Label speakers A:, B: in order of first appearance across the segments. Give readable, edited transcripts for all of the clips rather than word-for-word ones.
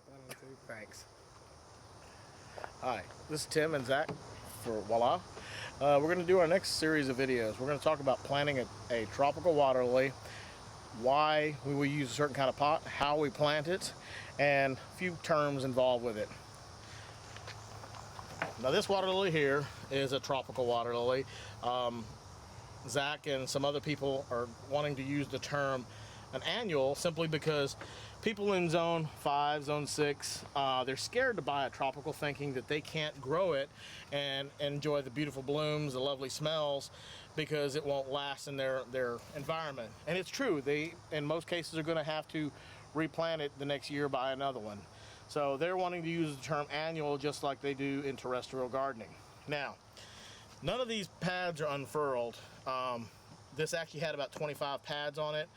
A: put that on too.
B: Thanks. Hi, this is Tim and Zach for Voila. We're going to do our next series of videos. We're going to talk about planting a tropical water lily, why we will use a certain kind of pot, how we plant it, and a few terms involved with it. Now this water lily here is a tropical water lily. Zach and some other people are wanting to use the term an annual simply because people in zone 5, zone 6, they're scared to buy a tropical thinking that they can't grow it and enjoy the beautiful blooms, the lovely smells, because it won't last in their environment. And it's true, they in most cases are going to have to replant it the next year, buy another one. So they're wanting to use the term annual just like they do in terrestrial gardening. Now, none of these pads are unfurled. This actually had about 25 pads on it,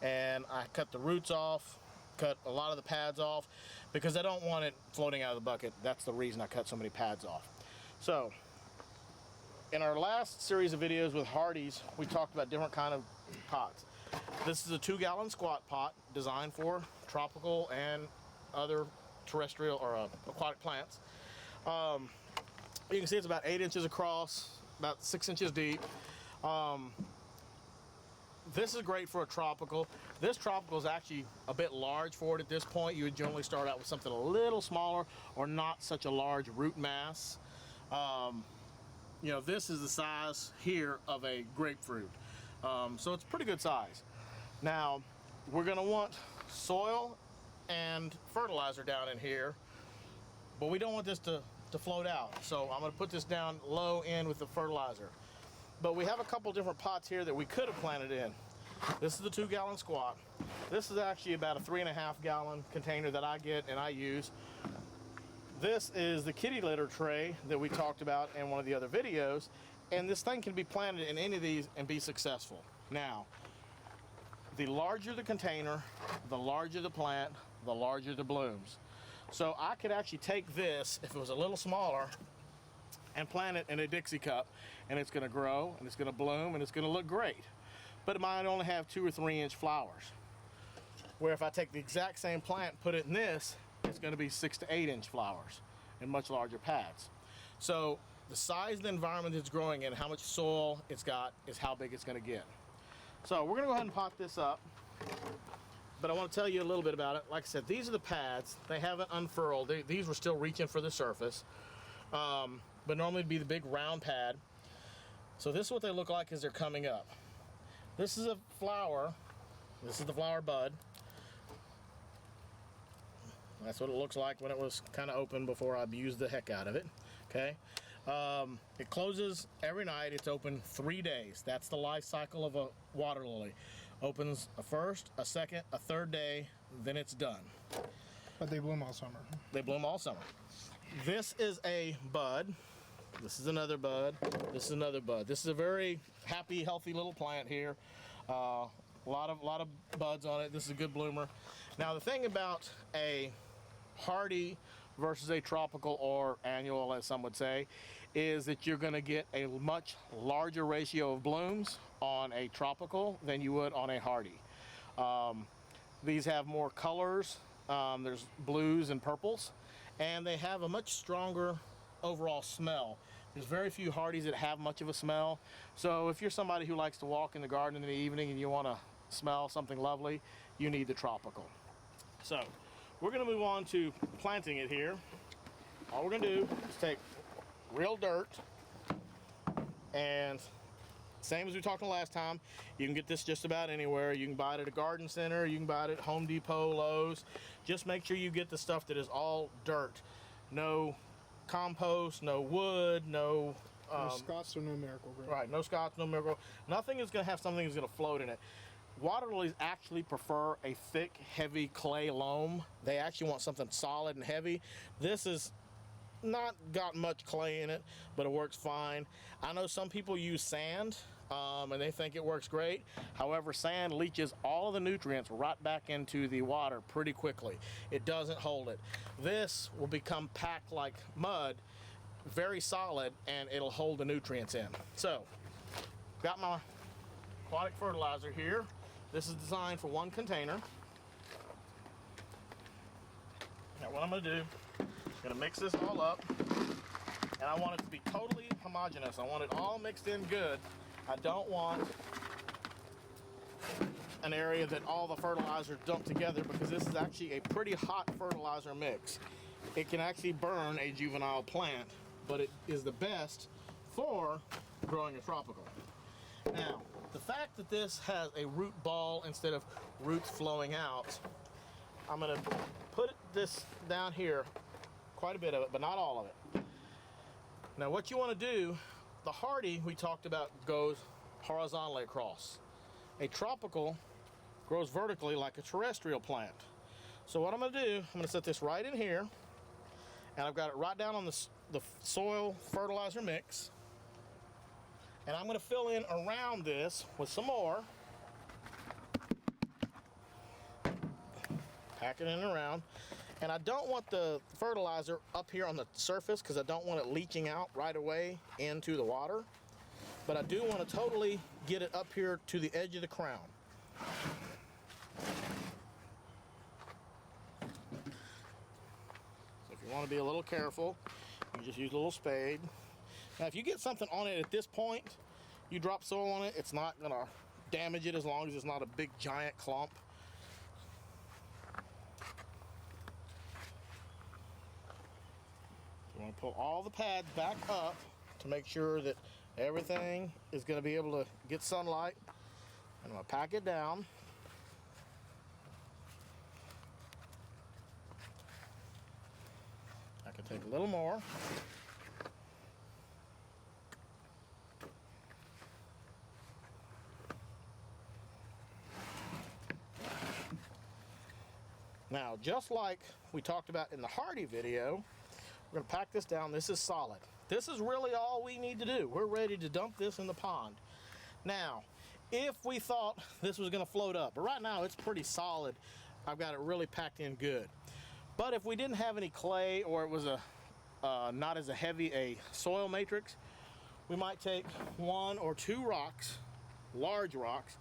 B: and I cut the roots off, cut a lot of the pads off, because I don't want it floating out of the bucket. That's the reason I cut so many pads off. So, in our last series of videos with Hardy's, we talked about different kind of pots. This is a 2-gallon squat pot designed for tropical and other terrestrial or aquatic plants. You can see it's about 8 inches across, about 6 inches deep. This is great for a tropical. This tropical is actually a bit large for it at this point. You would generally start out with something a little smaller or not such a large root mass. You know, this is the size here of a grapefruit. So it's pretty good size. Now, we're gonna want soil and fertilizer down in here, but we don't want this to float out. So I'm gonna put this down low in with the fertilizer. But we have a couple different pots here that we could have planted in. This is the 2-gallon squat. This is actually about a 3.5-gallon container that I get and I use. This is the kitty litter tray that we talked about in one of the other videos, and this thing can be planted in any of these and be successful. Now, the larger the container, the larger the plant, the larger the blooms. So I could actually take this, if it was a little smaller, and plant it in a Dixie cup, and it's going to grow and it's going to bloom and it's going to look great. But it might only have 2 or 3 inch flowers. Where if I take the exact same plant and put it in this, it's going to be 6 to 8 inch flowers in much larger pads. So the size of the environment it's growing in, how much soil it's got, is how big it's going to get. So we're going to go ahead and pot this up. But I want to tell you a little bit about it. Like I said, these are the pads. They haven't unfurled. These were still reaching for the surface. But normally it'd be the big round pad. So this is what they look like as they're coming up. This is a flower. This is the flower bud. That's what it looks like when it was kind of open before I abused the heck out of it. Okay. It closes every night. It's open 3 days. That's the life cycle of a water lily. Opens a first, a second, a third day, then it's done.
A: But they bloom all summer.
B: They bloom all summer. This is a bud. This is another bud. This is another bud. This is a very happy, healthy little plant here. A lot of buds on it. This is a good bloomer. Now the thing about a hardy versus a tropical or annual, as some would say, is that you're going to get a much larger ratio of blooms on a tropical than you would on a hardy. These have more colors. There's blues and purples, and they have a much stronger overall smell. There's very few hardies that have much of a smell. So if you're somebody who likes to walk in the garden in the evening and you want to smell something lovely, you need the tropical. So we're going to move on to planting it here. All we're going to do is take real dirt, and same as we talked about last time, you can get this just about anywhere. You can buy it at a garden center, you can buy it at Home Depot, Lowe's. Just make sure you get the stuff that is all dirt. No compost, no wood, no
A: Scots or no Miracle-Gro.
B: right, no Scots, no Miracle. Nothing is going to have something that's going to float in it. Water lilies actually prefer a thick, heavy clay loam. They actually want something solid and heavy. This is not got much clay in it, but it works fine. I know some people use sand and they think it works great. However, sand leaches all of the nutrients right back into the water pretty quickly. It doesn't hold it. This will become packed like mud, very solid, and it'll hold the nutrients in. So, got my Kwatak Fertilizer here. This is designed for 1 container. Now what I'm going to do, I'm going to mix this all up, and I want it to be totally homogeneous. I want it all mixed in good. I don't want an area that all the fertilizer dumped together, because this is actually a pretty hot fertilizer mix. It can actually burn a juvenile plant, but it is the best for growing a tropical. Now, the fact that this has a root ball instead of roots flowing out, I'm going to put this down here, quite a bit of it, but not all of it. Now what you want to do, the hardy we talked about goes horizontally across. A tropical grows vertically like a terrestrial plant. So what I'm going to do, I'm going to set this right in here, and I've got it right down on the soil fertilizer mix, and I'm going to fill in around this with some more. Pack it in and around. And I don't want the fertilizer up here on the surface, because I don't want it leaching out right away into the water. But I do want to totally get it up here to the edge of the crown. So if you want to be a little careful, you just use a little spade. Now if you get something on it at this point, you drop soil on it, it's not going to damage it as long as it's not a big giant clump. You want to pull all the pads back up to make sure that everything is going to be able to get sunlight. And I'm going to pack it down. I can take a little more. Now, just like we talked about in the hardy video, we're going to pack this down. This is solid. This is really all we need to do. We're ready to dump this in the pond. Now, if we thought this was going to float up, but right now it's pretty solid. I've got it really packed in good. But if we didn't have any clay, or it was not as heavy a soil matrix, we might take 1 or 2 rocks, large rocks,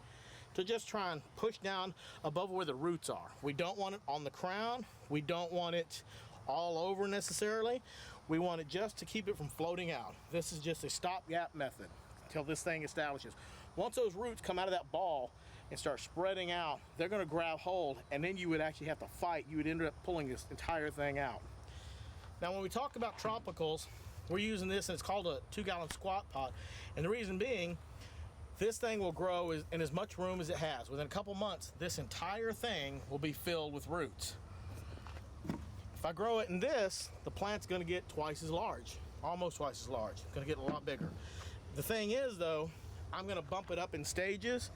B: to just try and push down above where the roots are. We don't want it on the crown. We don't want it all over necessarily. We want it just to keep it from floating out. This is just a stopgap method until this thing establishes. Once those roots come out of that ball and start spreading out, they're going to grab hold, and then you would actually have to fight. You would end up pulling this entire thing out. Now when we talk about tropicals, we're using this, and it's called a 2-gallon squat pot, and the reason being, this thing will grow in as much room as it has. Within a couple months, this entire thing will be filled with roots. If I grow it in this, the plant's going to get twice as large, almost twice as large. It's going to get a lot bigger. The thing is, though, I'm going to bump it up in stages,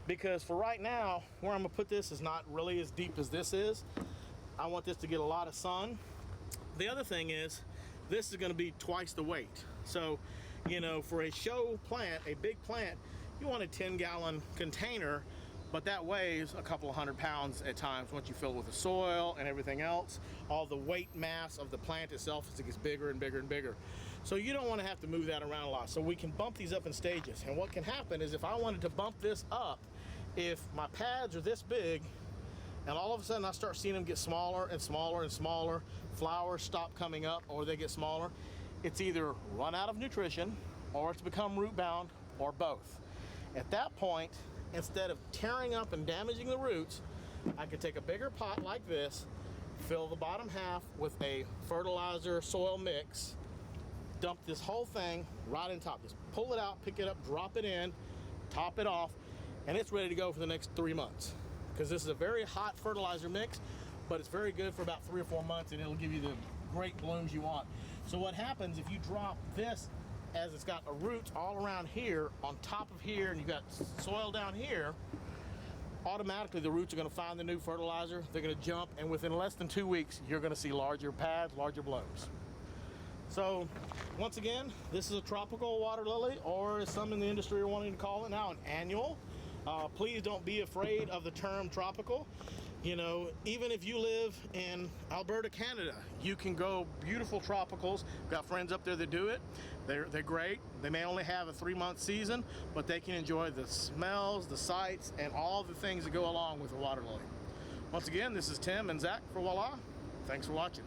B: because for right now, where I'm going to put this is not really as deep as this is. I want this to get a lot of sun. The other thing is, this is going to be twice the weight. So, you know, for a show plant, a big plant, you want a 10-gallon container, but that weighs a couple of 100 pounds at times once you fill it with the soil and everything else. All the weight mass of the plant itself, as it gets bigger and bigger and bigger. So you don't want to have to move that around a lot. So we can bump these up in stages. And what can happen is, if I wanted to bump this up, if my pads are this big, and all of a sudden I start seeing them get smaller and smaller and smaller, flowers stop coming up or they get smaller, it's either run out of nutrition, or it's become root bound, or both. At that point, instead of tearing up and damaging the roots, I could take a bigger pot like this, fill the bottom half with a fertilizer soil mix, dump this whole thing right on top. Just pull it out, pick it up, drop it in, top it off, and it's ready to go for the next 3 months. Because this is a very hot fertilizer mix, but it's very good for about 3 or 4 months, and it'll give you the great blooms you want. So what happens if you drop this, as it's got a roots all around here, on top of here, and you've got soil down here, automatically the roots are going to find the new fertilizer, they're going to jump, and within less than 2 weeks, you're going to see larger pads, larger blooms. So, once again, this is a tropical water lily, or as some in the industry are wanting to call it now, an annual. Please don't be afraid of the term tropical. You know, even if you live in Alberta, Canada, you can grow beautiful tropicals. Got friends up there that do it. They're great. They may only have a 3-month season, but they can enjoy the smells, the sights, and all the things that go along with a water lily. Once again, this is Tim and Zach for Voila. Thanks for watching.